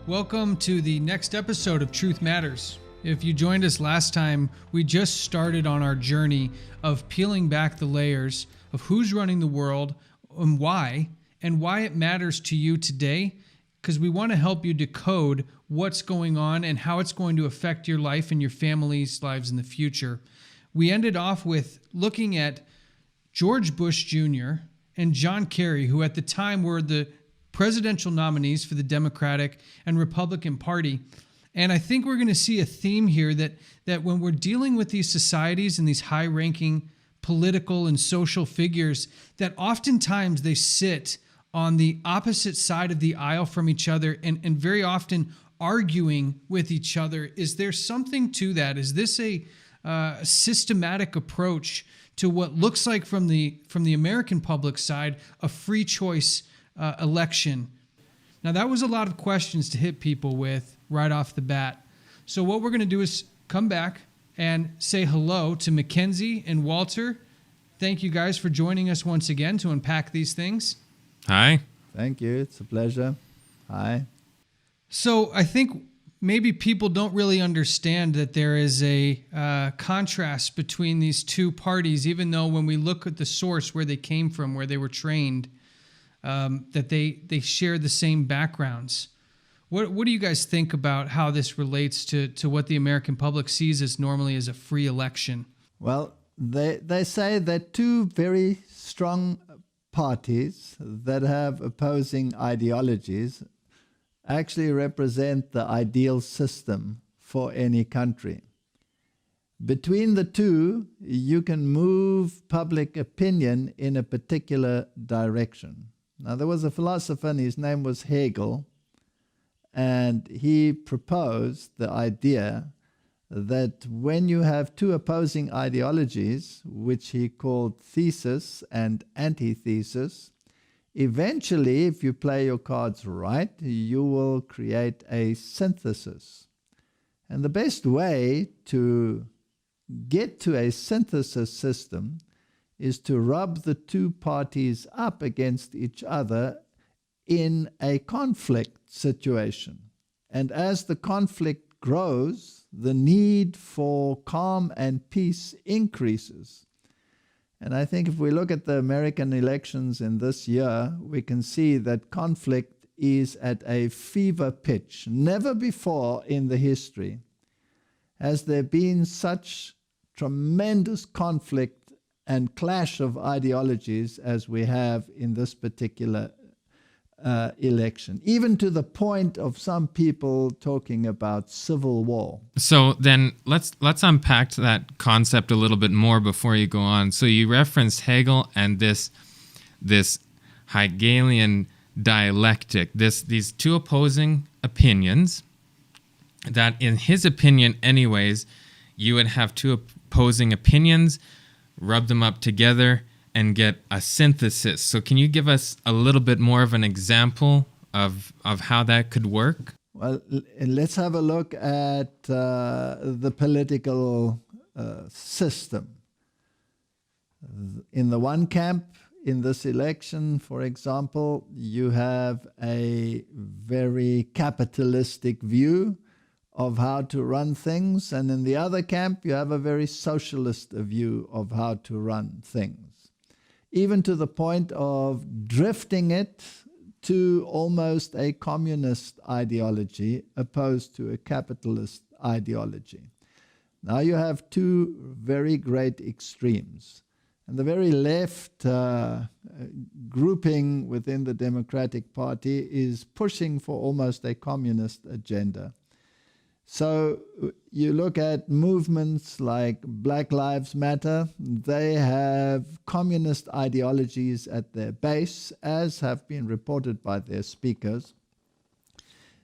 Welcome to the next episode of Truth Matters. If you joined us last time, we just started on our journey of peeling back the layers of who's running the world and why it matters to you today, because we want to help you decode what's going on and how it's going to affect your life and your family's lives in the future. We ended off with looking at George Bush Jr. and John Kerry, who at the time were the presidential nominees for the Democratic and Republican Party. And I think we're going to see a theme here that when we're dealing with these societies and these high-ranking political and social figures, that oftentimes they sit on the opposite side of the aisle from each other and very often arguing with each other. Is there something to that? Is this a systematic approach to what looks like from the American public side, a free choice election? Now, that was a lot of questions to hit people with right off the bat. So what we're going to do is come back and say hello to Mackenzie and Walter. Thank you guys for joining us once again to unpack these things. Hi. Thank you. It's a pleasure. Hi. So I think maybe people don't really understand that there is a contrast between these two parties, even though when we look at the source where they came from, where they were trained, that they share the same backgrounds. What do you guys think about how this relates to what the American public sees as normally as a free election? Well, they say that two very strong parties that have opposing ideologies actually represent the ideal system for any country. Between the two, you can move public opinion in a particular direction. Now, there was a philosopher, and his name was Hegel, and he proposed the idea that when you have two opposing ideologies, which he called thesis and antithesis, eventually, if you play your cards right, you will create a synthesis. And the best way to get to a synthesis system is to rub the two parties up against each other in a conflict situation. And as the conflict grows, the need for calm and peace increases. And I think if we look at the American elections in this year, we can see that conflict is at a fever pitch. Never before in the history has there been such tremendous conflict and clash of ideologies as we have in this particular election, even to the point of some people talking about civil war. So then let's unpack that concept a little bit more before you go on. So you referenced Hegel and this Hegelian dialectic, these two opposing opinions that, in his opinion anyways, you would have two opposing opinions, rub them up together, and get a synthesis. So can you give us a little bit more of an example of how that could work? Well, let's have a look at the political system. In the one camp, in this election, for example, you have a very capitalistic view of how to run things, and in the other camp, you have a very socialist view of how to run things, even to the point of drifting it to almost a communist ideology opposed to a capitalist ideology. Now you have two very great extremes. And the very left grouping within the Democratic Party is pushing for almost a communist agenda. So you look at movements like Black Lives Matter, they have communist ideologies at their base, as have been reported by their speakers.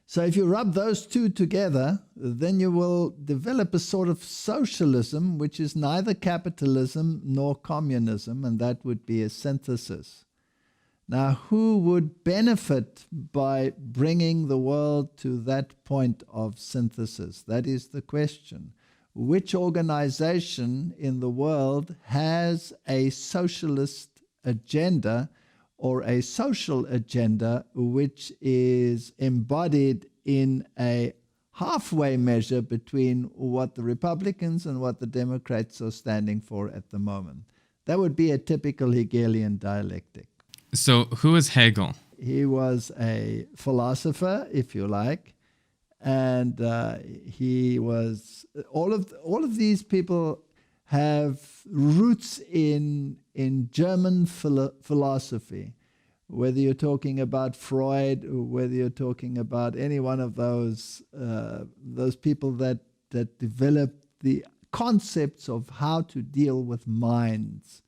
So if you rub those two together, then you will develop a sort of socialism, which is neither capitalism nor communism, and that would be a synthesis. Now, who would benefit by bringing the world to that point of synthesis? That is the question. Which organization in the world has a socialist agenda or a social agenda which is embodied in a halfway measure between what the Republicans and what the Democrats are standing for at the moment. That would be a typical Hegelian dialectic. So who is Hegel? He was a philosopher, if you like, and he was all of these people have roots in German philosophy. Whether you're talking about Freud, or whether you're talking about any one of those people that developed the concepts of how to deal with minds,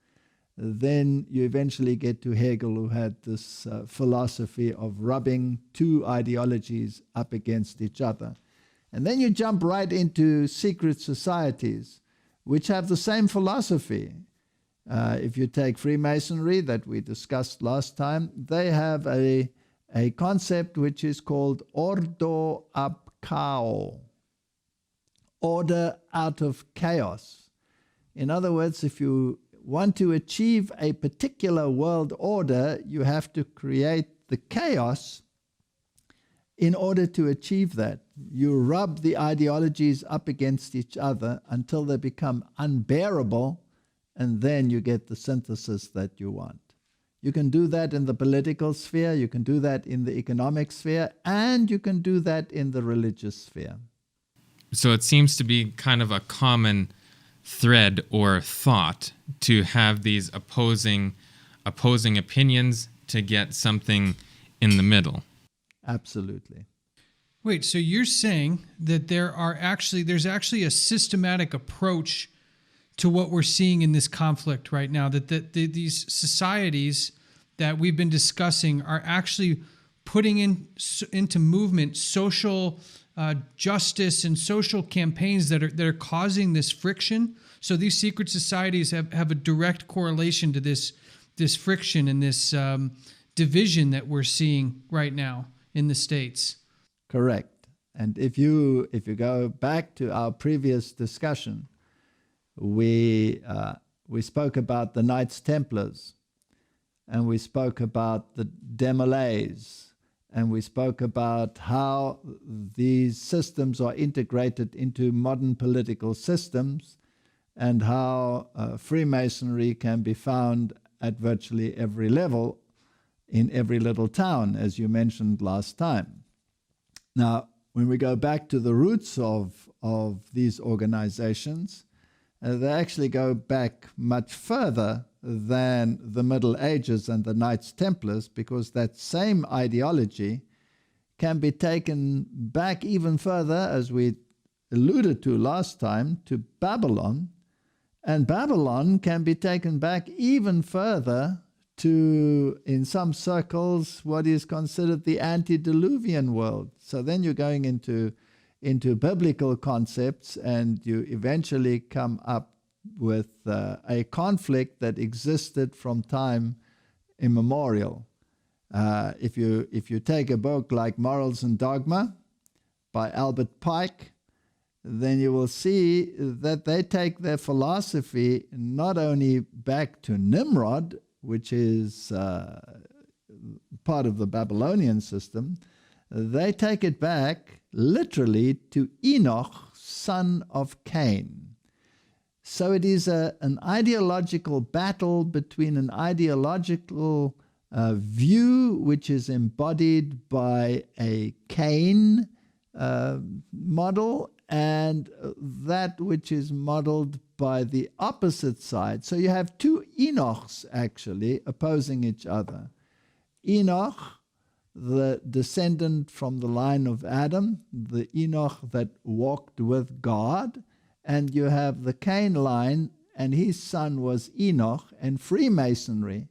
then you eventually get to Hegel, who had this philosophy of rubbing two ideologies up against each other. And then you jump right into secret societies, which have the same philosophy. If you take Freemasonry that we discussed last time, they have a concept which is called ordo ab chaos, order out of chaos. In other words, if you want to achieve a particular world order, you have to create the chaos in order to achieve that. You rub the ideologies up against each other until they become unbearable, and then you get the synthesis that you want. You can do that in the political sphere, you can do that in the economic sphere, and you can do that in the religious sphere. So it seems to be kind of a common thread or thought to have these opposing opinions to get something in the middle. Absolutely. Wait, so you're saying that there's actually a systematic approach to what we're seeing in this conflict right now, that these societies that we've been discussing are actually putting into movement social justice and social campaigns that are causing this friction. So these secret societies have a direct correlation to this friction and this division that we're seeing right now in the States. Correct. And if you go back to our previous discussion, we spoke about the Knights Templars, and we spoke about the Demolays, and we spoke about how these systems are integrated into modern political systems, and how Freemasonry can be found at virtually every level in every little town, as you mentioned last time. Now, when we go back to the roots of these organizations, they actually go back much further than the Middle Ages and the Knights Templars, because that same ideology can be taken back even further, as we alluded to last time, to Babylon. And Babylon can be taken back even further to, in some circles, what is considered the antediluvian world. So then you're going into biblical concepts, and you eventually come up with a conflict that existed from time immemorial. If you take a book like Morals and Dogma by Albert Pike, then you will see that they take their philosophy not only back to Nimrod, which is part of the Babylonian system, they take it back literally to Enoch, son of Cain. So it is an ideological battle between an ideological view which is embodied by a Cain model, and that which is modeled by the opposite side. So you have two Enochs actually opposing each other. Enoch, the descendant from the line of Adam, the Enoch that walked with God, and you have the Cain line, and his son was Enoch. And Freemasonry,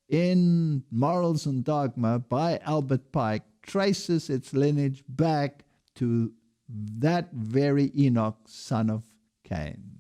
in Morals and Dogma by Albert Pike, traces its lineage back to that very Enoch, son of Cain.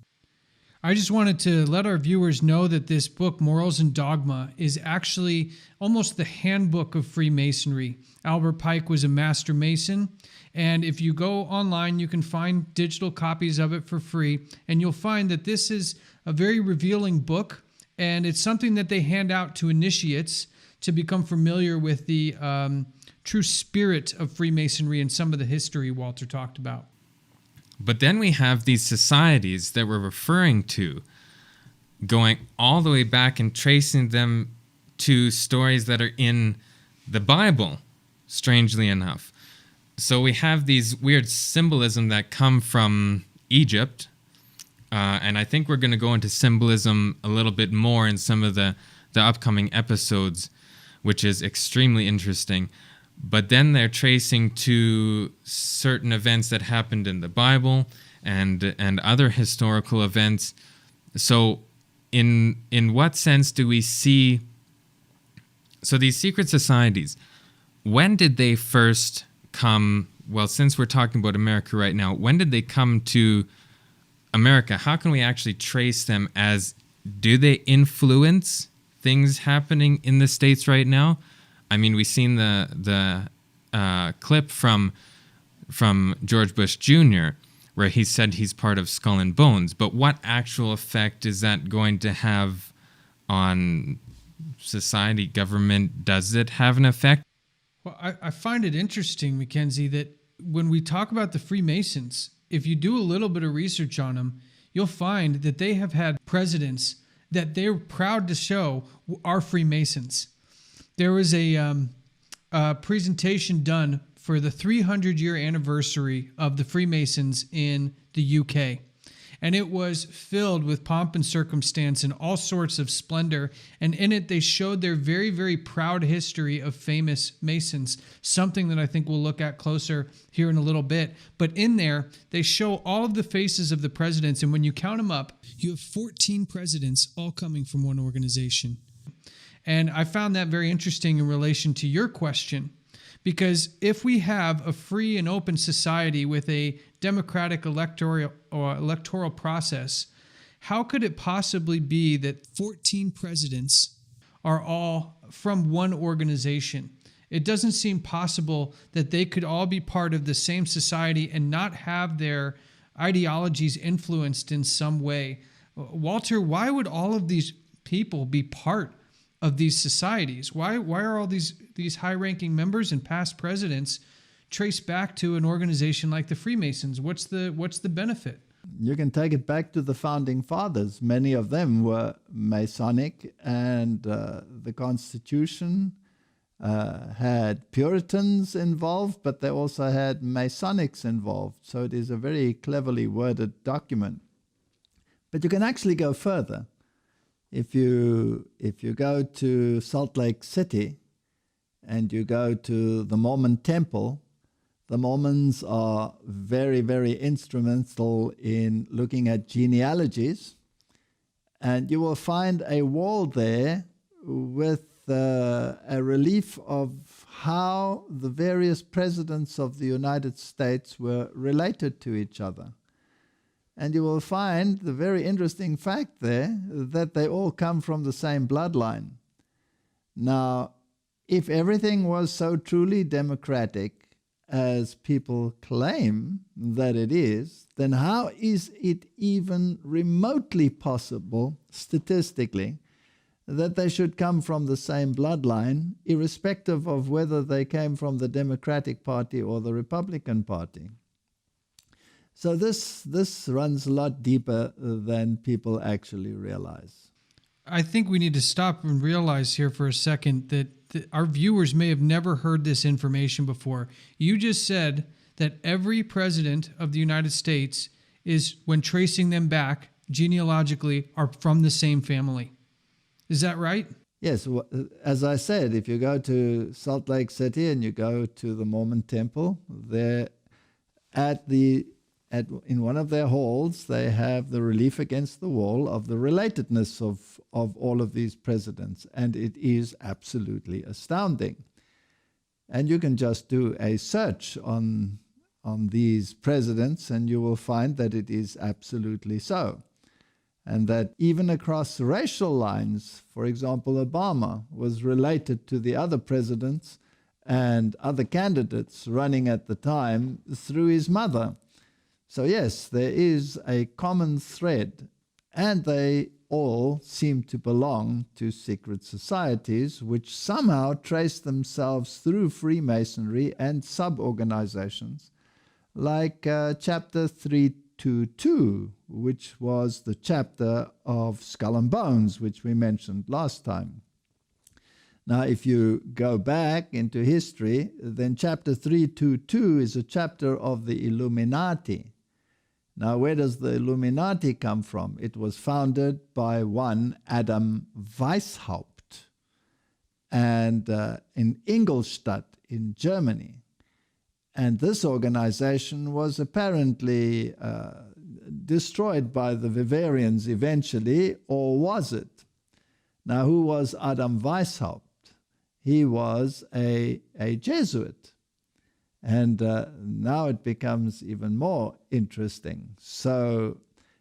I just wanted to let our viewers know that this book, Morals and Dogma, is actually almost the handbook of Freemasonry. Albert Pike was a master Mason, and if you go online, you can find digital copies of it for free, and you'll find that this is a very revealing book, and it's something that they hand out to initiates to become familiar with the true spirit of Freemasonry and some of the history Walter talked about. But then we have these societies that we're referring to, going all the way back and tracing them to stories that are in the Bible, strangely enough. So we have these weird symbolism that come from Egypt, and I think we're going to go into symbolism a little bit more in some of the upcoming episodes, which is extremely interesting. But then they're tracing to certain events that happened in the Bible and other historical events. So in what sense do we see... So these secret societies, when did they first come? Well, since we're talking about America right now, when did they come to America? How can we actually trace them as... Do they influence things happening in the States right now? I mean, we've seen the clip from George Bush Jr., where he said he's part of Scull&Bones. But what actual effect is that going to have on society, government? Does it have an effect? Well, I find it interesting, Mackenzie, that when we talk about the Freemasons, if you do a little bit of research on them, you'll find that they have had presidents that they're proud to show are Freemasons. There was a presentation done for the 300-year anniversary of the Freemasons in the UK. And it was filled with pomp and circumstance and all sorts of splendor. And in it, they showed their very, very proud history of famous Masons, something that I think we'll look at closer here in a little bit. But in there, they show all of the faces of the presidents. And when you count them up, you have 14 presidents all coming from one organization. And I found that very interesting in relation to your question, because if we have a free and open society with a democratic electoral process, how could it possibly be that 14 presidents are all from one organization? It doesn't seem possible that they could all be part of the same society and not have their ideologies influenced in some way. Walter, why would all of these people be part of these societies? Why are all these high-ranking members and past presidents traced back to an organization like the Freemasons? What's the benefit? You can take it back to the founding fathers. Many of them were Masonic, and the Constitution had Puritans involved, but they also had Masonics involved. So it is a very cleverly worded document. But you can actually go further. If you go to Salt Lake City and you go to the Mormon temple, the Mormons are very, very instrumental in looking at genealogies. And you will find a wall there with a relief of how the various presidents of the United States were related to each other. And you will find the very interesting fact there that they all come from the same bloodline. Now, if everything was so truly democratic as people claim that it is, then how is it even remotely possible, statistically, that they should come from the same bloodline, irrespective of whether they came from the Democratic Party or the Republican Party? So this runs a lot deeper than people actually realize. I think we need to stop and realize here for a second that our viewers may have never heard this information before. You just said that every president of the United States is, when tracing them back genealogically, are from the same family. Is that right? Yes. As I said, if you go to Salt Lake City and you go to the Mormon temple, there in one of their halls, they have the relief against the wall of the relatedness of all of these presidents. And it is absolutely astounding. And you can just do a search on these presidents and you will find that it is absolutely so. And that even across racial lines, for example, Obama was related to the other presidents and other candidates running at the time through his mother. So yes, there is a common thread, and they all seem to belong to secret societies, which somehow trace themselves through Freemasonry and sub-organizations, like chapter 322, which was the chapter of Scull&Bones, which we mentioned last time. Now, if you go back into history, then chapter 322 is a chapter of the Illuminati. Now, where does the Illuminati come from? It was founded by one Adam Weishaupt and in Ingolstadt in Germany. And this organization was apparently destroyed by the Bavarians eventually, or was it? Now, who was Adam Weishaupt? He was a Jesuit. And now it becomes even more interesting. So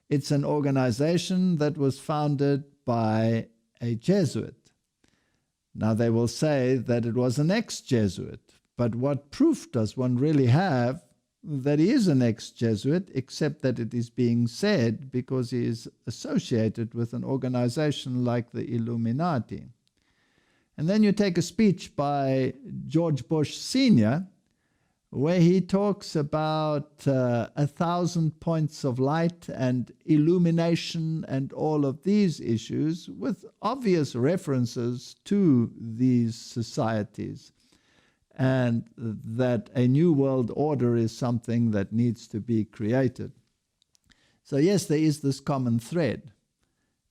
it's an organization that was founded by a Jesuit. Now they will say that it was an ex-Jesuit, but what proof does one really have that he is an ex-Jesuit, except that it is being said because he is associated with an organization like the Illuminati? And then you take a speech by George Bush Sr., where he talks about 1,000 points of light and illumination and all of these issues, with obvious references to these societies, and that a new world order is something that needs to be created. So yes, there is this common thread.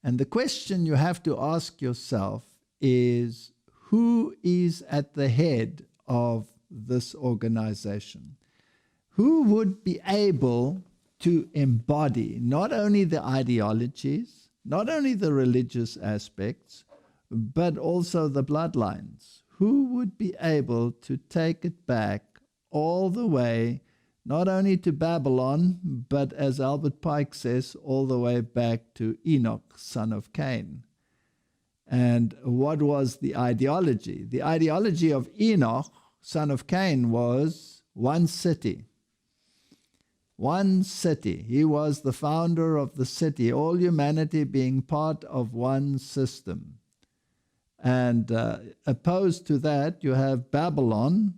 And the question you have to ask yourself is, who is at the head of this organization? Who would be able to embody not only the ideologies, not only the religious aspects, but also the bloodlines? Who would be able to take it back all the way, not only to Babylon, but as Albert Pike says, all the way back to Enoch, son of Cain? And what was the ideology? The ideology of Enoch, son of Cain, was one city. One city. He was the founder of the city, all humanity being part of one system. And opposed to that, you have Babylon,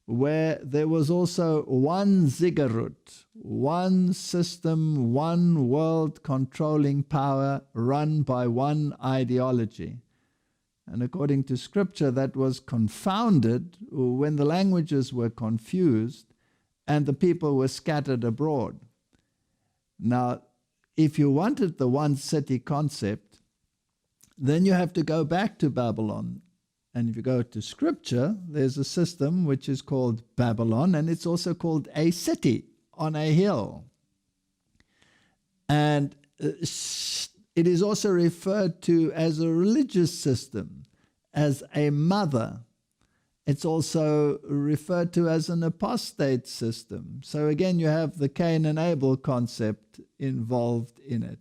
where there was also one ziggurat, one system, one world controlling power run by one ideology. And according to scripture, that was confounded when the languages were confused and the people were scattered abroad. Now, if you wanted the one city concept, then you have to go back to Babylon. And if you go to scripture, there's a system which is called Babylon, and it's also called a city on a hill. And it is also referred to as a religious system, as a mother. It's also referred to as an apostate system. So again, you have the Cain and Abel concept involved in it.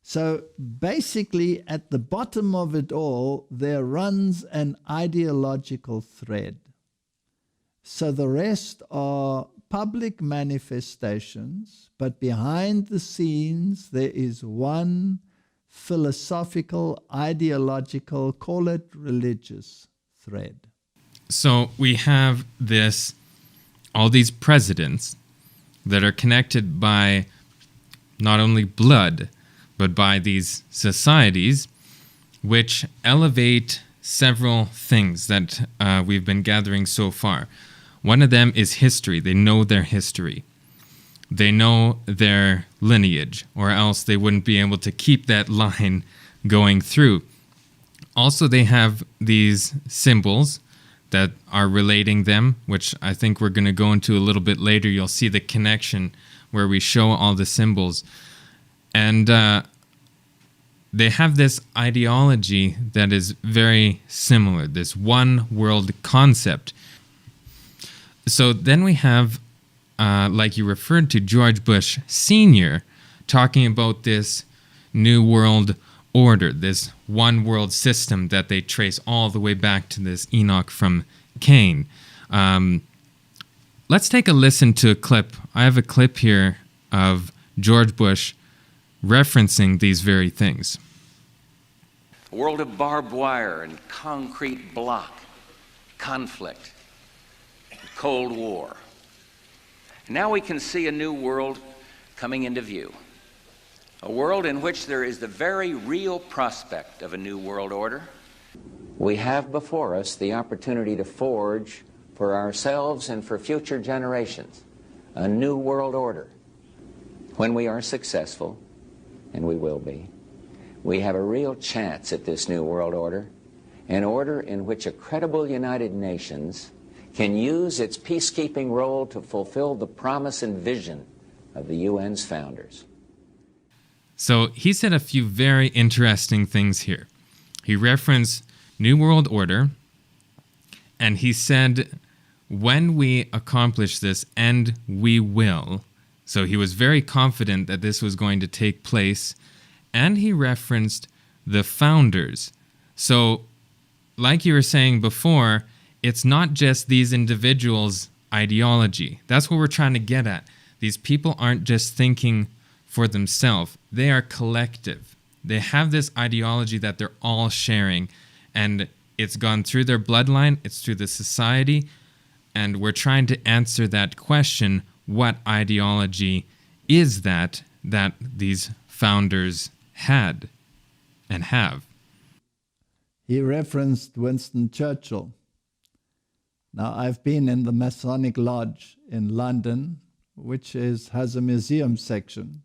So basically, at the bottom of it all, there runs an ideological thread. So the rest are public manifestations, but behind the scenes, there is one philosophical, ideological, call it religious thread. So we have all these presidents that are connected by not only blood, but by these societies, which elevate several things that we've been gathering so far. One of them is history. They know their history. They know their lineage, or else they wouldn't be able to keep that line going through. Also, they have these symbols that are relating them, which I think we're going to go into a little bit later. You'll see the connection where we show all the symbols. And they have this ideology that is very similar, this one world concept. So then we have, like you referred to, George Bush Sr. talking about this new world order, this one world system that they trace all the way back to this Enoch from Cain. Let's take a listen to a clip. I have a clip here of George Bush referencing these very things. A world of barbed wire and concrete block, conflict, and Cold War. And now we can see a new world coming into view. A world in which there is the very real prospect of a new world order. We have before us the opportunity to forge for ourselves and for future generations a new world order. When we are successful, and we will be, we have a real chance at this new world order, an order in which a credible United Nations can use its peacekeeping role to fulfill the promise and vision of the UN's founders. So he said a few very interesting things here. He referenced New World Order, and he said, when we accomplish this, and we will. So he was very confident that this was going to take place, and he referenced the founders. So, like you were saying before, it's not just these individuals' ideology. That's what we're trying to get at. These people aren't just thinking for themselves. They are collective. They have this ideology that they're all sharing, and it's gone through their bloodline, it's through the society, and we're trying to answer that question, what ideology is that these founders had and have? He referenced Winston Churchill. Now, I've been in the Masonic Lodge in London, which has a museum section.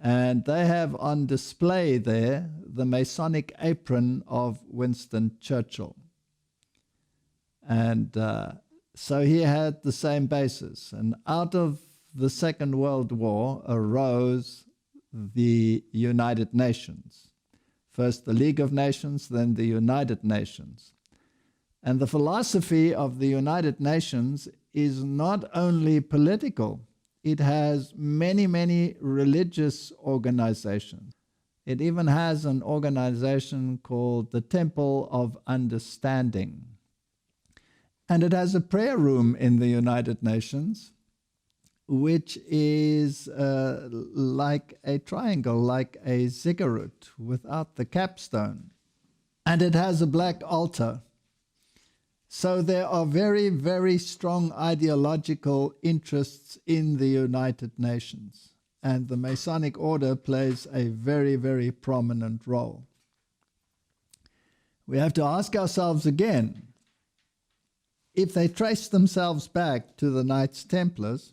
And they have on display there the Masonic apron of Winston Churchill. And so he had the same basis. And out of the Second World War arose the United Nations. First the League of Nations, then the United Nations. And the philosophy of the United Nations is not only political, it has many, many religious organizations. It even has an organization called the Temple of Understanding. And it has a prayer room in the United Nations, which is like a triangle, like a ziggurat without the capstone. And it has a black altar. So there are very, very strong ideological interests in the United Nations. And the Masonic Order plays a very, very prominent role. We have to ask ourselves again, if they trace themselves back to the Knights Templars,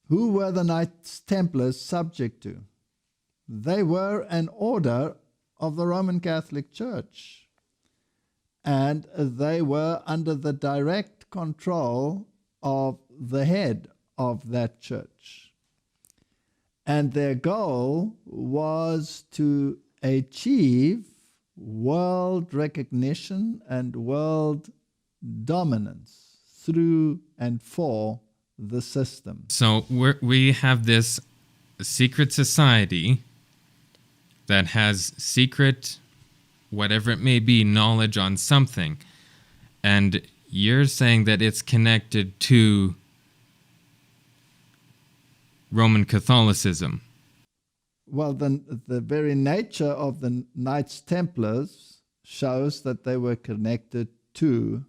who were the Knights Templars subject to? They were an order of the Roman Catholic Church. And they were under the direct control of the head of that church. And their goal was to achieve world recognition and world dominance through and for the system. So we have this secret society that has secret, whatever it may be, knowledge on something. And you're saying that it's connected to Roman Catholicism. Well, the very nature of the Knights Templars shows that they were connected to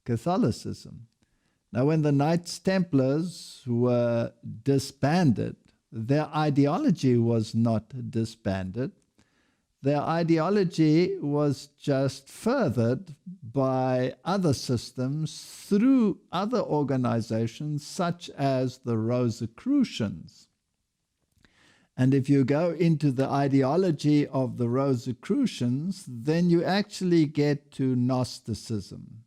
Catholicism. Now, when the Knights Templars were disbanded, their ideology was not disbanded. Their ideology was just furthered by other systems through other organizations such as the Rosicrucians. And if you go into the ideology of the Rosicrucians, then you actually get to Gnosticism.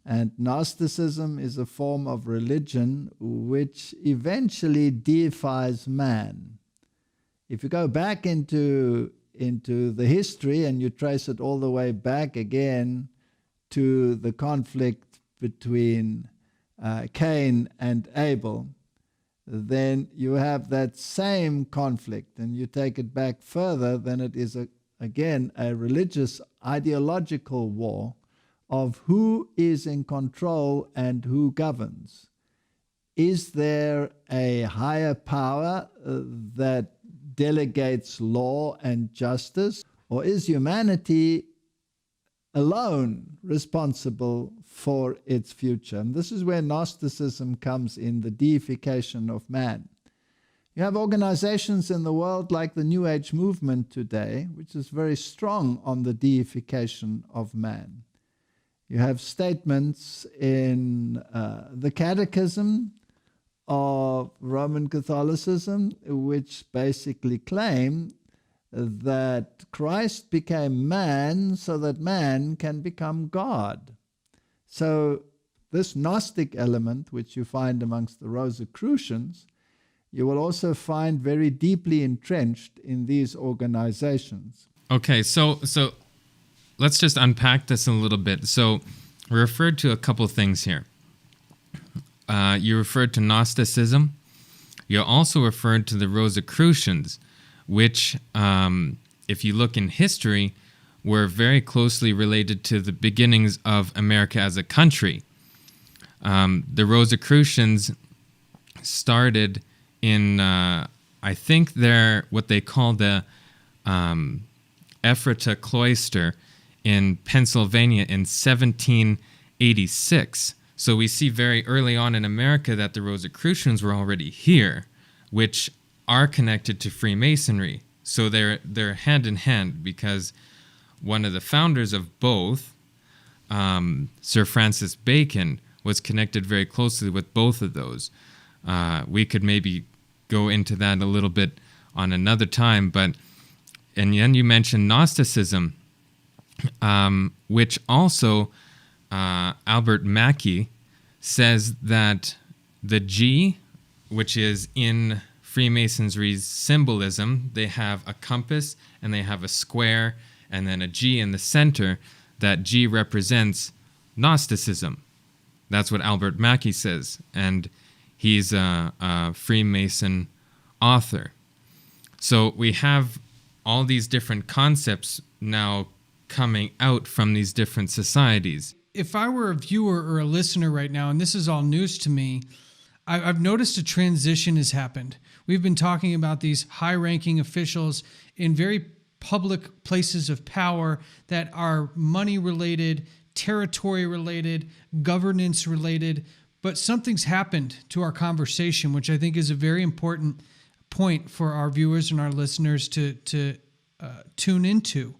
And Gnosticism is a form of religion which eventually deifies man. If you go back into the history and you trace it all the way back again to the conflict between Cain and Abel, then you have that same conflict, and you take it back further, then it is again a religious ideological war of who is in control and who governs. Is there a higher power that delegates law and justice, or is humanity alone responsible for its future? And this is where Gnosticism comes in, the deification of man. You have organizations in the world like the New Age movement today, which is very strong on the deification of man. You have statements in the Catechism of Roman Catholicism, which basically claim that Christ became man so that man can become God. So this Gnostic element, which you find amongst the Rosicrucians, you will also find very deeply entrenched in these organizations. Okay, so let's just unpack this a little bit. So we referred to a couple things here. You referred to Gnosticism. You also referred to the Rosicrucians, which, if you look in history, were very closely related to the beginnings of America as a country. The Rosicrucians started in, I think they're what they call the Ephrata Cloister in Pennsylvania in 1786. So we see very early on in America that the Rosicrucians were already here, which are connected to Freemasonry. So they're hand in hand, because one of the founders of both, Sir Francis Bacon, was connected very closely with both of those. We could maybe go into that a little bit on another time, and then you mentioned Gnosticism, which also Albert Mackey says that the G, which is in Freemasonry's symbolism, they have a compass and they have a square and then a G in the center. That G represents Gnosticism. That's what Albert Mackey says, and he's a Freemason author. So we have all these different concepts now coming out from these different societies. If I were a viewer or a listener right now, and this is all news to me, I've noticed a transition has happened. We've been talking about these high-ranking officials in very public places of power that are money-related, territory-related, governance-related, but something's happened to our conversation, which I think is a very important point for our viewers and our listeners to tune into.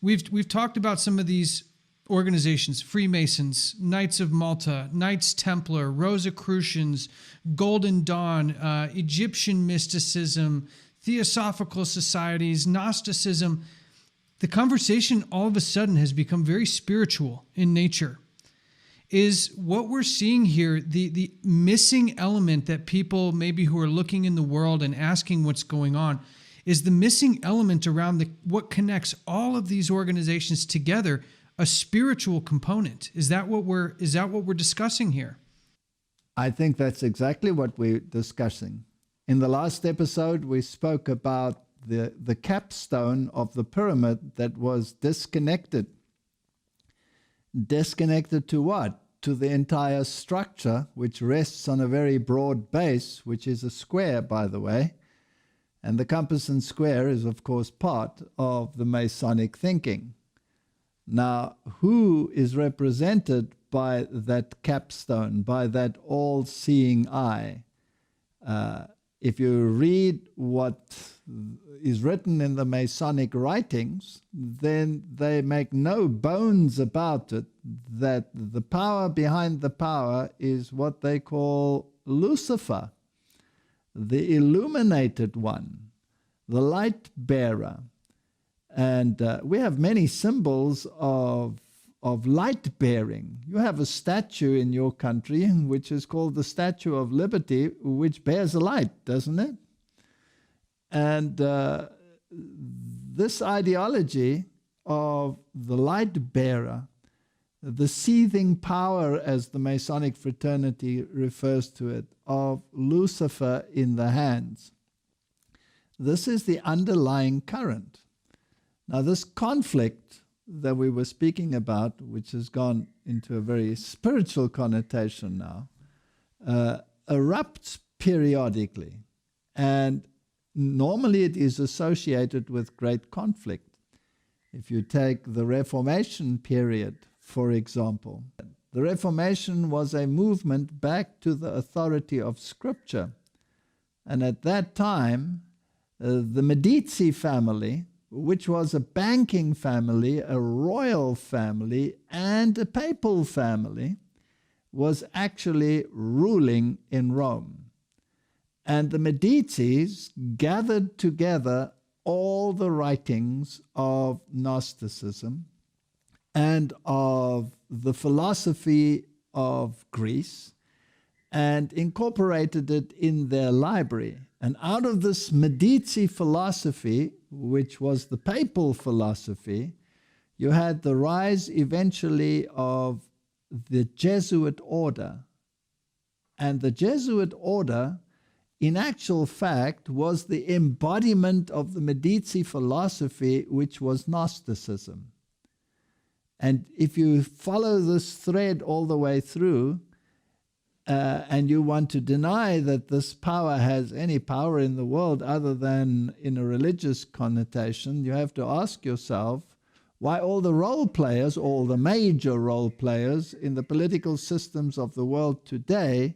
We've talked about some of these organizations: Freemasons, Knights of Malta, Knights Templar, Rosicrucians, Golden Dawn, Egyptian mysticism, Theosophical societies, Gnosticism. The conversation all of a sudden has become very spiritual in nature. Is what we're seeing here the missing element that people maybe who are looking in the world and asking what's going on, is the missing element around what connects all of these organizations together, a spiritual component? Is that what we're discussing here? I think that's exactly what we're discussing. In the last episode, we spoke about the capstone of the pyramid that was disconnected. Disconnected to what? To the entire structure, which rests on a very broad base, which is a square, by the way. And the compass and square is, of course, part of the Masonic thinking. Now, who is represented by that capstone, by that all-seeing eye? If you read what is written in the Masonic writings, then they make no bones about it that the power behind the power is what they call Lucifer, the illuminated one, the light bearer. And we have many symbols of light bearing. You have a statue in your country which is called the Statue of Liberty, which bears a light, doesn't it? And this ideology of the light bearer, the seething power, as the Masonic fraternity refers to it, of Lucifer in the hands, this is the underlying current. Now, this conflict that we were speaking about, which has gone into a very spiritual connotation now, erupts periodically. And normally it is associated with great conflict. If you take the Reformation period, for example, the Reformation was a movement back to the authority of Scripture. And at that time, the Medici family, which was a banking family, a royal family, and a papal family, was actually ruling in Rome. And the Medicis gathered together all the writings of Gnosticism and of the philosophy of Greece and incorporated it in their library. And out of this Medici philosophy, which was the papal philosophy, you had the rise eventually of the Jesuit order. And the Jesuit order, in actual fact, was the embodiment of the Medici philosophy, which was Gnosticism. And if you follow this thread all the way through, and you want to deny that this power has any power in the world other than in a religious connotation, you have to ask yourself why all the role players, all the major role players in the political systems of the world today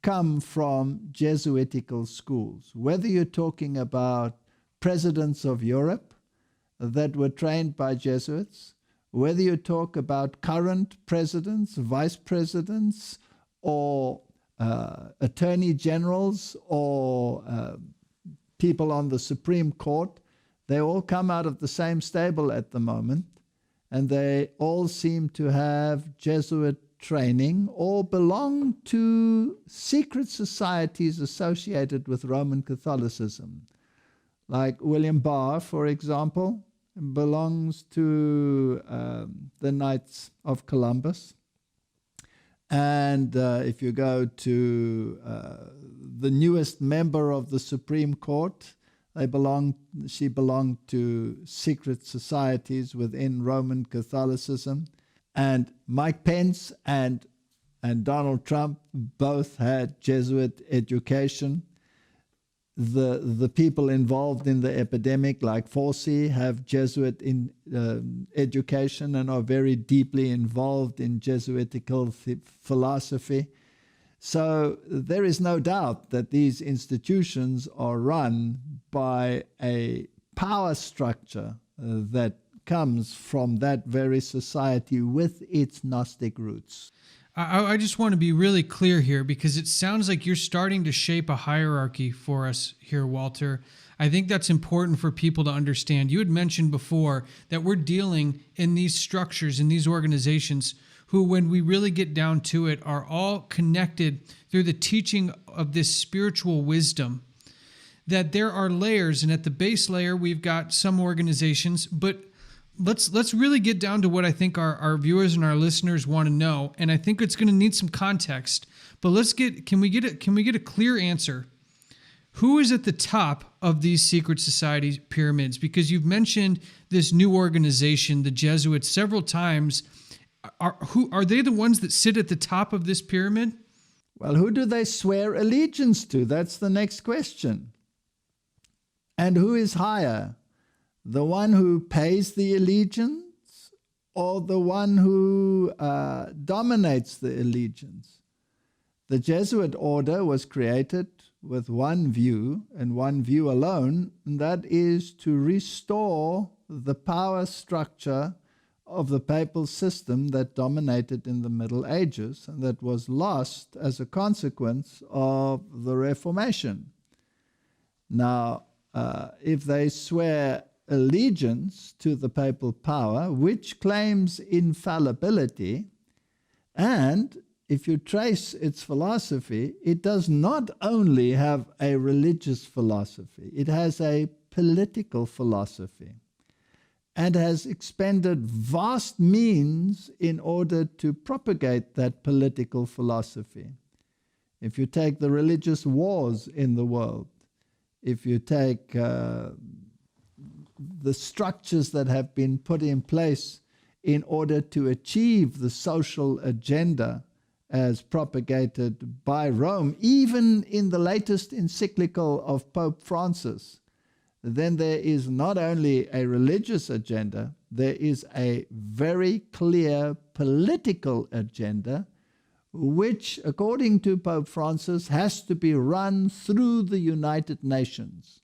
come from Jesuitical schools. Whether you're talking about presidents of Europe that were trained by Jesuits, whether you talk about current presidents, vice presidents, or attorney generals, or people on the Supreme Court, they all come out of the same stable at the moment, and they all seem to have Jesuit training or belong to secret societies associated with Roman Catholicism. Like William Barr, for example, belongs to the Knights of Columbus. And if you go to the newest member of the Supreme Court, she belonged to secret societies within Roman Catholicism. And Mike Pence and Donald Trump both had Jesuit education. The people involved in the epidemic, like Fauci, have Jesuit education and are very deeply involved in Jesuitical philosophy. So there is no doubt that these institutions are run by a power structure that comes from that very society with its Gnostic roots. I just want to be really clear here, because it sounds like you're starting to shape a hierarchy for us here, Walter. I think that's important for people to understand. You had mentioned before that we're dealing in these structures, in these organizations, who, when we really get down to it, are all connected through the teaching of this spiritual wisdom. That there are layers, and at the base layer, we've got some organizations, but let's really get down to what I think our viewers and our listeners want to know, and I think it's going to need some context. But can we get a clear answer? Who is at the top of these secret society pyramids? Because you've mentioned this new organization, the Jesuits, several times. Are they the ones that sit at the top of this pyramid? Well, who do they swear allegiance to? That's the next question. And who is higher? The one who pays the allegiance, or the one who dominates the allegiance? The Jesuit order was created with one view, and one view alone, and that is to restore the power structure of the papal system that dominated in the Middle Ages and that was lost as a consequence of the Reformation. Now, if they swear allegiance to the papal power, which claims infallibility, and if you trace its philosophy, it does not only have a religious philosophy, it has a political philosophy and has expended vast means in order to propagate that political philosophy. If you take the religious wars in the world, if you take the structures that have been put in place in order to achieve the social agenda as propagated by Rome, even in the latest encyclical of Pope Francis, then there is not only a religious agenda, there is a very clear political agenda, which, according to Pope Francis, has to be run through the United Nations.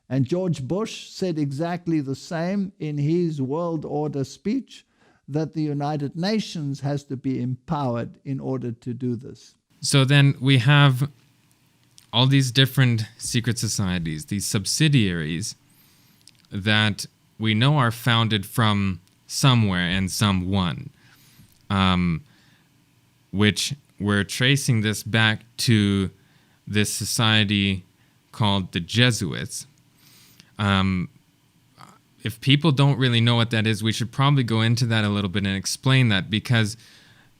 And George Bush said exactly the same in his World Order speech, that the United Nations has to be empowered in order to do this. So then we have all these different secret societies, these subsidiaries that we know are founded from somewhere and someone, which we're tracing this back to this society called the Jesuits. If people don't really know what that is, we should probably go into that a little bit and explain that, because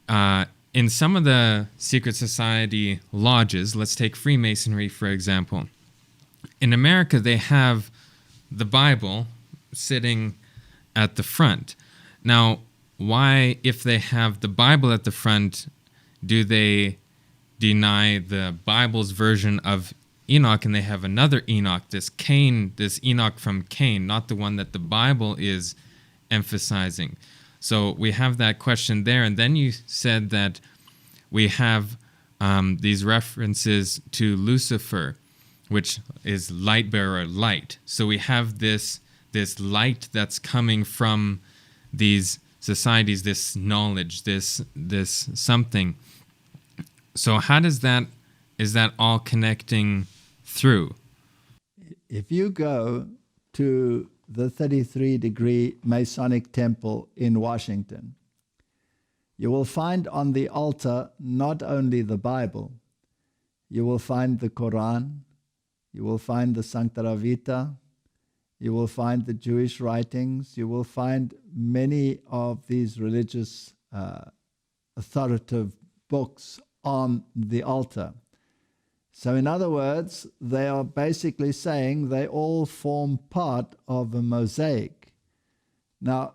in some of the secret society lodges, let's take Freemasonry, for example. In America, they have the Bible sitting at the front. Now, why, if they have the Bible at the front, do they deny the Bible's version of Enoch, and they have another Enoch, this Enoch from Cain, not the one that the Bible is emphasizing? So we have that question there. And then you said that we have these references to Lucifer, which is light bearer, light. So we have this light that's coming from these societies, this knowledge, this something. So how is that all connecting through? If you go to the 33-degree Masonic Temple in Washington, you will find on the altar not only the Bible, you will find the Quran, you will find the Sancta Vita, you will find the Jewish writings, you will find many of these religious authoritative books on the altar. So in other words, they are basically saying they all form part of a mosaic. Now,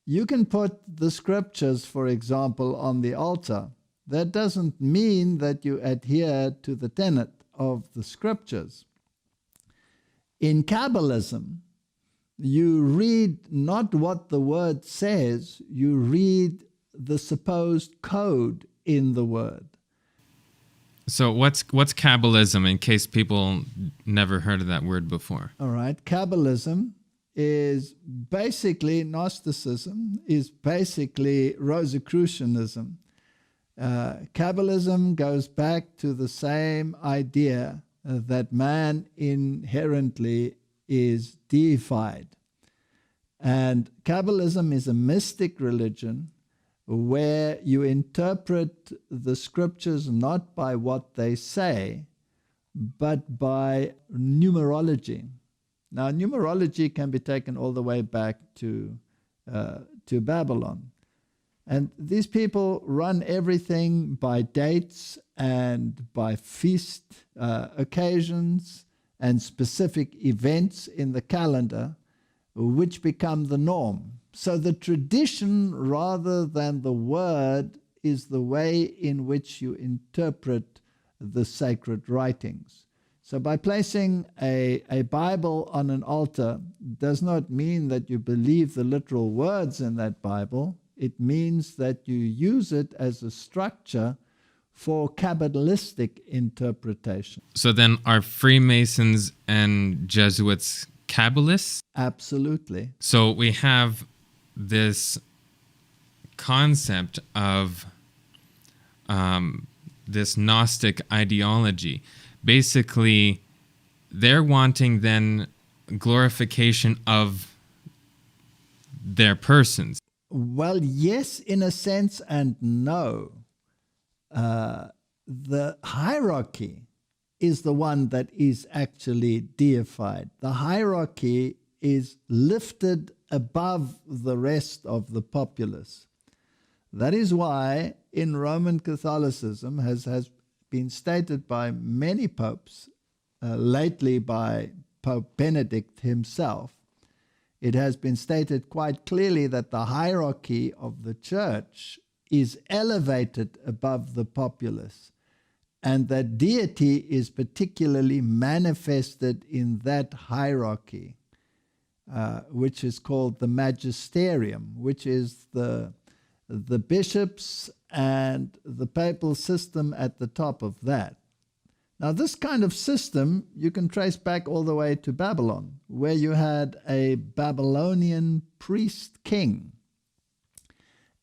you can put the scriptures, for example, on the altar. That doesn't mean that you adhere to the tenet of the scriptures. In Kabbalism, you read not what the word says, you read the supposed code in the word. So what's Kabbalism, in case people never heard of that word before? All right. Kabbalism is basically Gnosticism, is basically Rosicrucianism. Kabbalism goes back to the same idea that man inherently is deified. And Kabbalism is a mystic religion where you interpret the scriptures not by what they say, but by numerology. Now, numerology can be taken all the way back to Babylon. And these people run everything by dates and by feast occasions and specific events in the calendar, which become the norm. So the tradition, rather than the word, is the way in which you interpret the sacred writings. So by placing a Bible on an altar does not mean that you believe the literal words in that Bible. It means that you use it as a structure for Kabbalistic interpretation. So then are Freemasons and Jesuits Kabbalists? Absolutely. So we have this concept of this Gnostic ideology. Basically, they're wanting then glorification of their persons. Well, yes, in a sense, and no. The hierarchy is the one that is actually deified. The hierarchy is lifted above the rest of the populace. That is why in Roman Catholicism has been stated by many popes, lately by Pope Benedict himself, it has been stated quite clearly that the hierarchy of the church is elevated above the populace, and that deity is particularly manifested in that hierarchy, which is called the magisterium, which is the bishops and the papal system at the top of that. Now, this kind of system you can trace back all the way to Babylon, where you had a Babylonian priest king,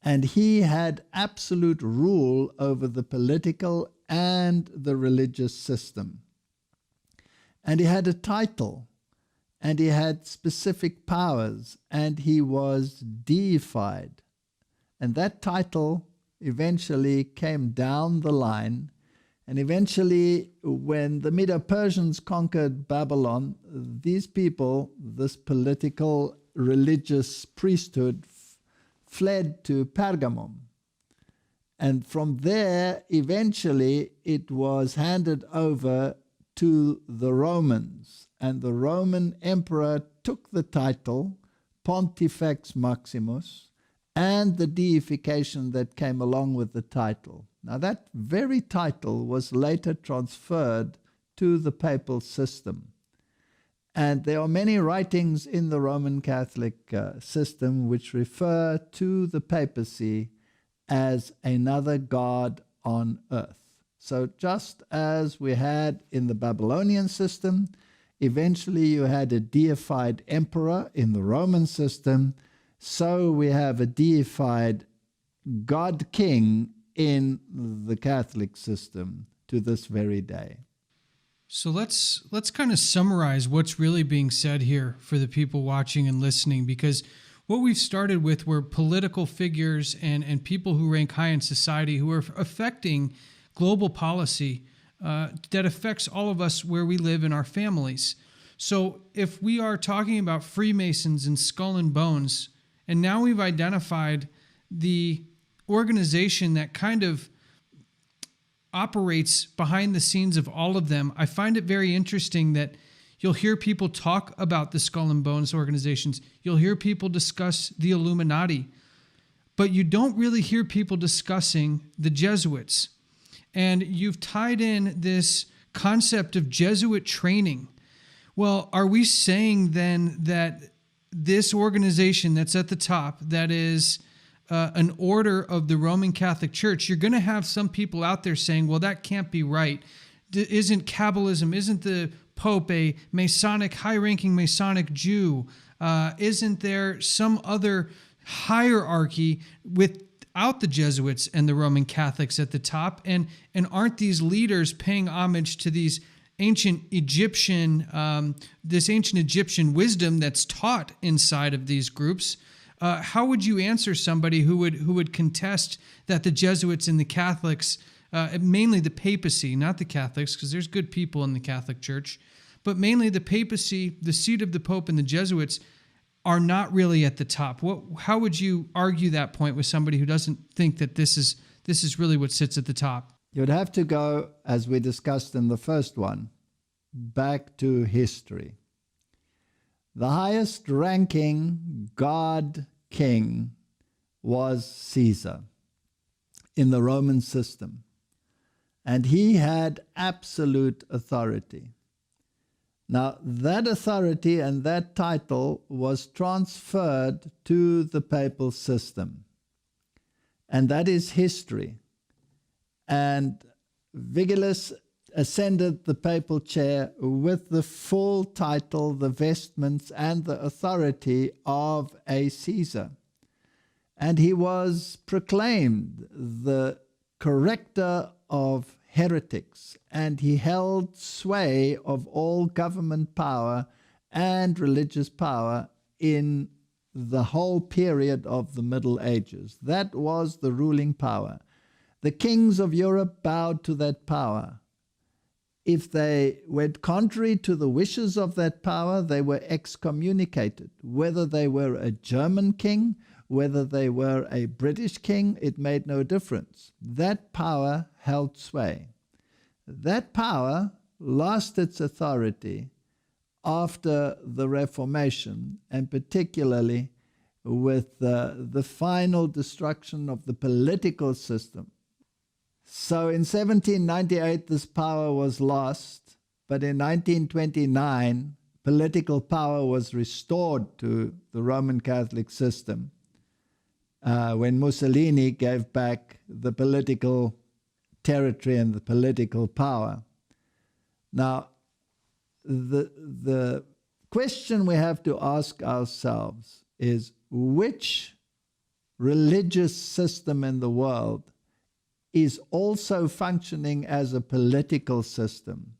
and he had absolute rule over the political and the religious system. And he had a title, and he had specific powers, and he was deified. And that title eventually came down the line, and eventually when the Medo-Persians conquered Babylon, these people, this political religious priesthood, fled to Pergamum. And from there, eventually, it was handed over to the Romans. And the Roman emperor took the title, Pontifex Maximus, and the deification that came along with the title. Now, that very title was later transferred to the papal system. And there are many writings in the Roman Catholic system which refer to the papacy as another god on earth. So just as we had in the Babylonian system, eventually you had a deified emperor in the Roman system, so we have a deified god king in the Catholic system to this very day. So let's kind of summarize what's really being said here for the people watching and listening, because what we've started with were political figures and people who rank high in society who are affecting global policy that affects all of us where we live in our families. So if we are talking about Freemasons and Scull&Bones, and now we've identified the organization that kind of operates behind the scenes of all of them, I find it very interesting that you'll hear people talk about the Scull&Bones organizations. You'll hear people discuss the Illuminati, but you don't really hear people discussing the Jesuits. And you've tied in this concept of Jesuit training. Well, are we saying then that this organization that's at the top, that is an order of the Roman Catholic Church, you're going to have some people out there saying, well, that can't be right. Isn't Kabbalism, isn't the Pope a Masonic, high-ranking Masonic Jew? Isn't there some other hierarchy without the Jesuits and the Roman Catholics at the top? And aren't these leaders paying homage to these ancient Egyptian, this ancient Egyptian wisdom that's taught inside of these groups? How would you answer somebody who would contest that the Jesuits and the Catholics, mainly the papacy, not the Catholics, because there's good people in the Catholic Church, but mainly the papacy, the seat of the Pope, and the Jesuits are not really at the top? How would you argue that point with somebody who doesn't think that this is really what sits at the top? You'd have to go, as we discussed in the first one, back to history. The highest ranking god king was Caesar in the Roman system, and he had absolute authority. Now, that authority and that title was transferred to the papal system, and that is history. And Vigilus ascended the papal chair with the full title, the vestments, and the authority of a Caesar. And he was proclaimed the corrector of heretics, and he held sway of all government power and religious power in the whole period of the Middle Ages. That was the ruling power. The kings of Europe bowed to that power. If they went contrary to the wishes of that power, they were excommunicated. Whether they were a German king, whether they were a British king, it made no difference. That power held sway. That power lost its authority after the Reformation, and particularly with the final destruction of the political system. So in 1798, this power was lost, but in 1929, political power was restored to the Roman Catholic system when Mussolini gave back the political territory and the political power. Now, the question we have to ask ourselves is, which religious system in the world is also functioning as a political system?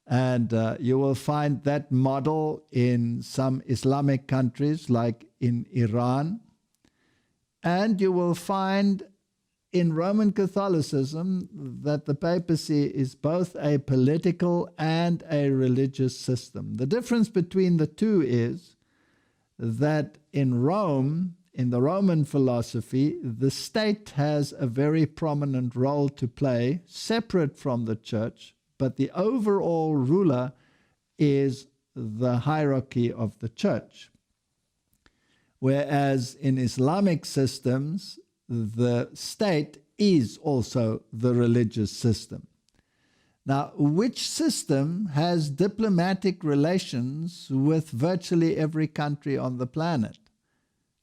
And you will find that model in some Islamic countries like in Iran. And you will find in Roman Catholicism that the papacy is both a political and a religious system. The difference between the two is that in Rome, in the Roman philosophy, the state has a very prominent role to play, separate from the church, but the overall ruler is the hierarchy of the church. Whereas in Islamic systems, the state is also the religious system. Now, which system has diplomatic relations with virtually every country on the planet?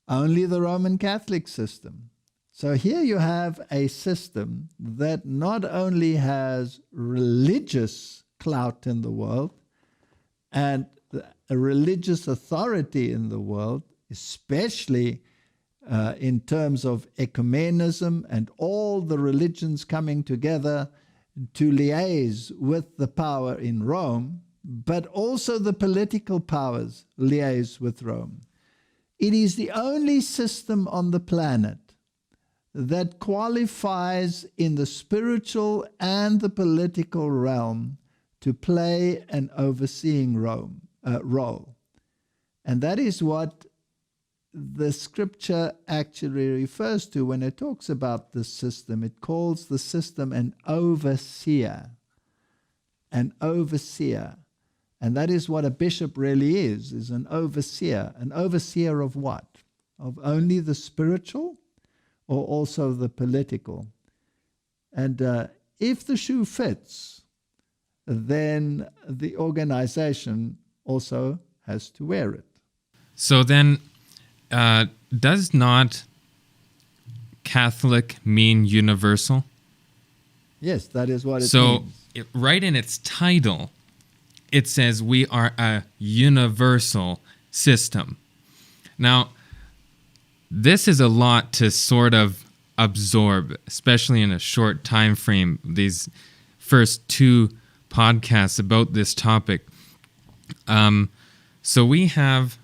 Only the Roman Catholic system. So here you have a system that not only has religious clout in the world and a religious authority in the world, especially in terms of ecumenism and all the religions coming together to liaise with the power in Rome, but also the political powers liaise with Rome. It is the only system on the planet that qualifies in the spiritual and the political realm to play an overseeing role. And that is what the scripture actually refers to when it talks about this system. It calls the system an overseer. An overseer. And that is what a bishop really is an overseer. An overseer of what? Of only the spiritual or also the political? And if the shoe fits, then the organization also has to wear it. So then, does not Catholic mean universal? Yes, that is what it means. So, right in its title, it says we are a universal system. Now, this is a lot to sort of absorb, especially in a short time frame. These first two podcasts about this topic. So we have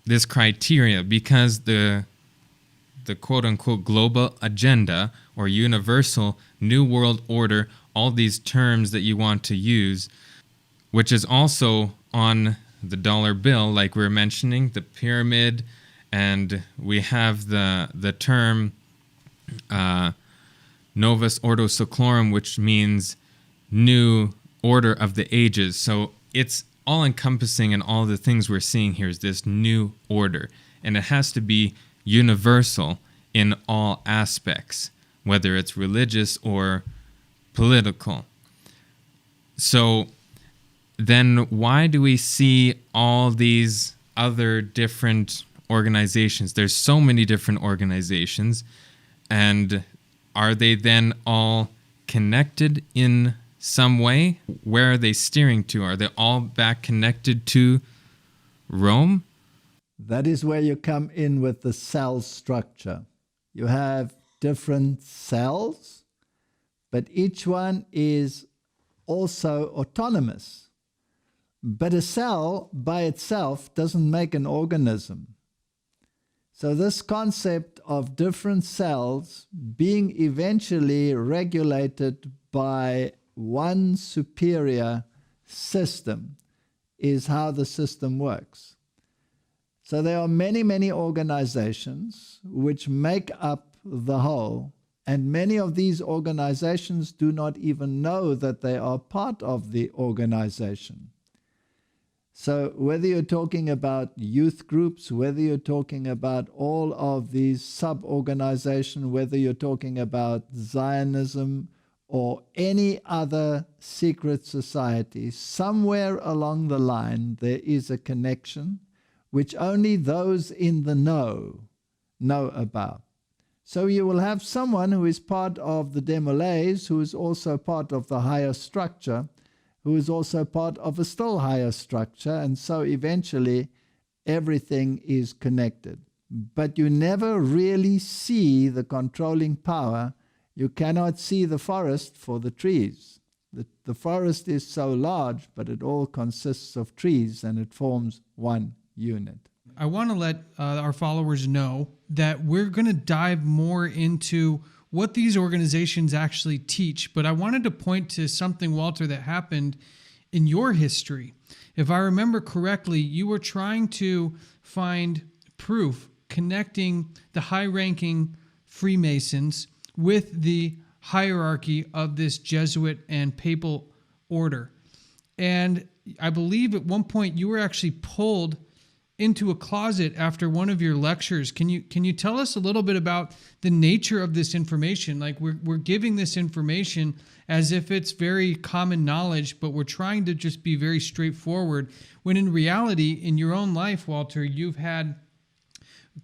this criteria because the quote-unquote global agenda or universal new world order, all these terms that you want to use, which is also on the dollar bill, like we were mentioning, the pyramid, and we have the term Novus Ordo Seclorum, which means new order of the ages. So it's all-encompassing, and all the things we're seeing here is this new order. And it has to be universal in all aspects, whether it's religious or political. So then why do we see all these other different organizations? There's so many different organizations, and are they then all connected in some way? Where are they steering to? Are they all back connected to Rome? That is where you come in with the cell structure. You have different cells, but each one is also autonomous. But a cell by itself doesn't make an organism. So this concept of different cells being eventually regulated by one superior system is how the system works. So there are many, many organizations which make up the whole, and many of these organizations do not even know that they are part of the organization. So whether you're talking about youth groups, whether you're talking about all of these sub-organizations, whether you're talking about Zionism or any other secret society, somewhere along the line there is a connection which only those in the know about. So you will have someone who is part of the Demolays, who is also part of the higher structure, who is also part of a still higher structure, and so eventually everything is connected. But you never really see the controlling power. You cannot see the forest for the trees. The forest is so large, but it all consists of trees, and it forms one unit. I want to let our followers know that we're going to dive more into what these organizations actually teach, but I wanted to point to something, Walter, that happened in your history. If I remember correctly, you were trying to find proof connecting the high-ranking Freemasons with the hierarchy of this Jesuit and papal order. And I believe at one point you were actually pulled into a closet after one of your lectures. Can you tell us a little bit about the nature of this information? Like we're giving this information as if it's very common knowledge, but we're trying to just be very straightforward, when in reality, in your own life, Walter, you've had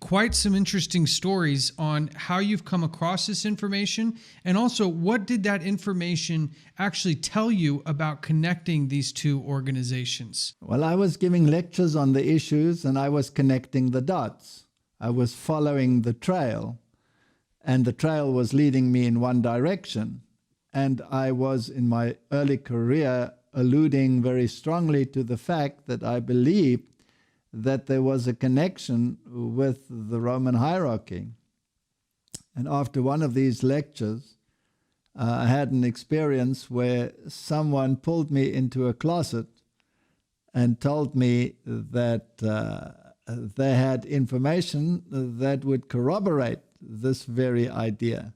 quite some interesting stories on how you've come across this information, and also what did that information actually tell you about connecting these two organizations? Well, I was giving lectures on the issues and I was connecting the dots. I was following the trail, and the trail was leading me in one direction. And I was, in my early career, alluding very strongly to the fact that I believed that there was a connection with the Roman hierarchy. And after one of these lectures, I had an experience where someone pulled me into a closet and told me that they had information that would corroborate this very idea,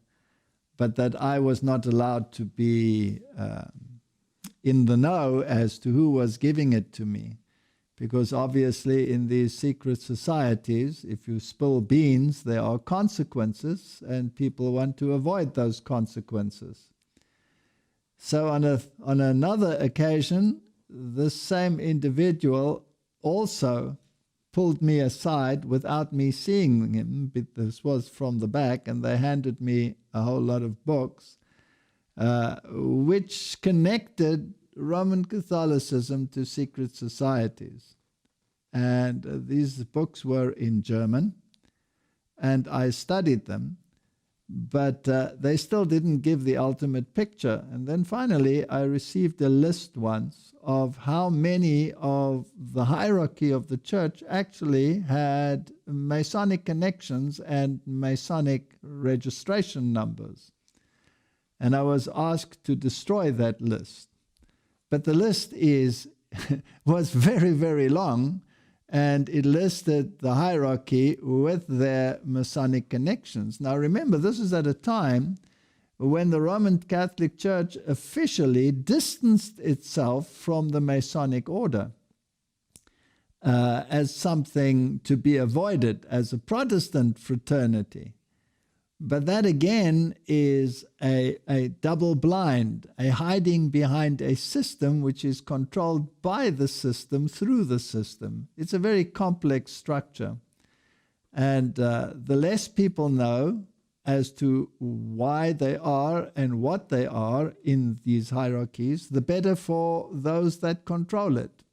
but that I was not allowed to be in the know as to who was giving it to me. Because obviously in these secret societies, if you spill beans, there are consequences, and people want to avoid those consequences. So on another occasion, this same individual also pulled me aside without me seeing him. This was from the back, and they handed me a whole lot of books, which connected Roman Catholicism to secret societies. And these books were in German, and I studied them, but they still didn't give the ultimate picture. And then finally I received a list once of how many of the hierarchy of the church actually had Masonic connections and Masonic registration numbers. And I was asked to destroy that list. But the list was very, very long, and it listed the hierarchy with their Masonic connections. Now remember, this is at a time when the Roman Catholic Church officially distanced itself from the Masonic order as something to be avoided, as a Protestant fraternity. But that again is a double blind, a hiding behind a system which is controlled by the system through the system. It's a very complex structure. And the less people know as to why they are and what they are in these hierarchies, the better for those that control it.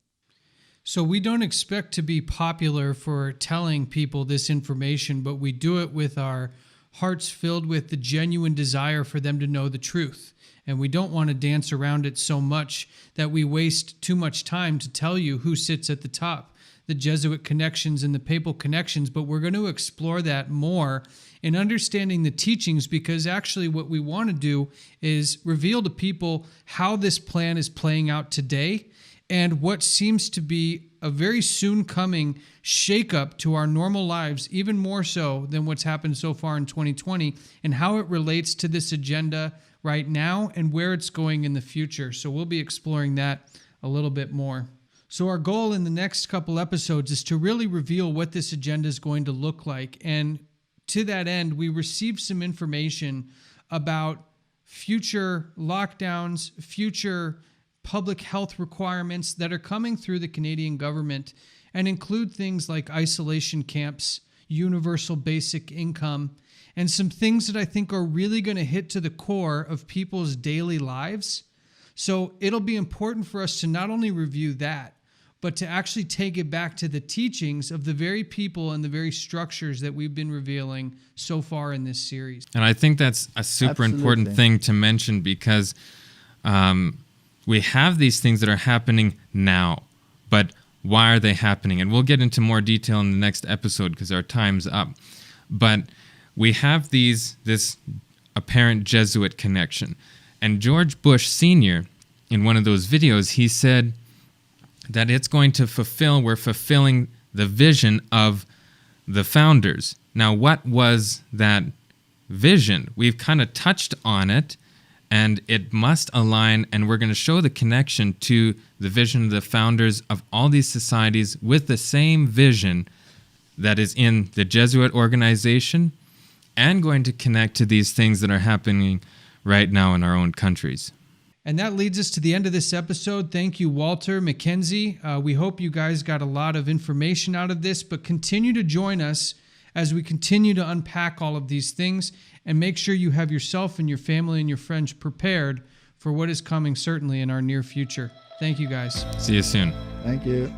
So we don't expect to be popular for telling people this information, but we do it with our hearts filled with the genuine desire for them to know the truth. And we don't want to dance around it so much that we waste too much time to tell you who sits at the top, the Jesuit connections and the papal connections, but we're going to explore that more in understanding the teachings, because actually what we want to do is reveal to people how this plan is playing out today and what seems to be a very soon coming shakeup to our normal lives, even more so than what's happened so far in 2020, and how it relates to this agenda right now and where it's going in the future. So we'll be exploring that a little bit more. So our goal in the next couple episodes is to really reveal what this agenda is going to look like. And to that end, we received some information about future lockdowns, future public health requirements that are coming through the Canadian government and include things like isolation camps, universal basic income, and some things that I think are really going to hit to the core of people's daily lives. So it'll be important for us to not only review that, but to actually take it back to the teachings of the very people and the very structures that we've been revealing so far in this series. And I think that's a super important thing to mention, because we have these things that are happening now, but why are they happening? And we'll get into more detail in the next episode because our time's up. But we have this apparent Jesuit connection. And George Bush Sr., in one of those videos, he said that it's going to we're fulfilling the vision of the founders. Now, what was that vision? We've kind of touched on it, and it must align, and we're going to show the connection to the vision of the founders of all these societies with the same vision that is in the Jesuit organization, and going to connect to these things that are happening right now in our own countries. And that leads us to the end of this episode. Thank you, Walter, Mackenzie. We hope you guys got a lot of information out of this, but continue to join us as we continue to unpack all of these things, and make sure you have yourself and your family and your friends prepared for what is coming certainly in our near future. Thank you, guys. See you soon. Thank you.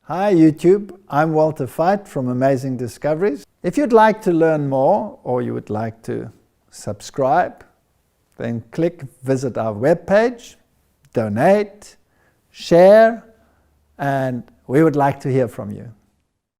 Hi YouTube, I'm Walter Veit from Amazing Discoveries. If you'd like to learn more, or you would like to subscribe, then visit our webpage, donate, share, and we would like to hear from you.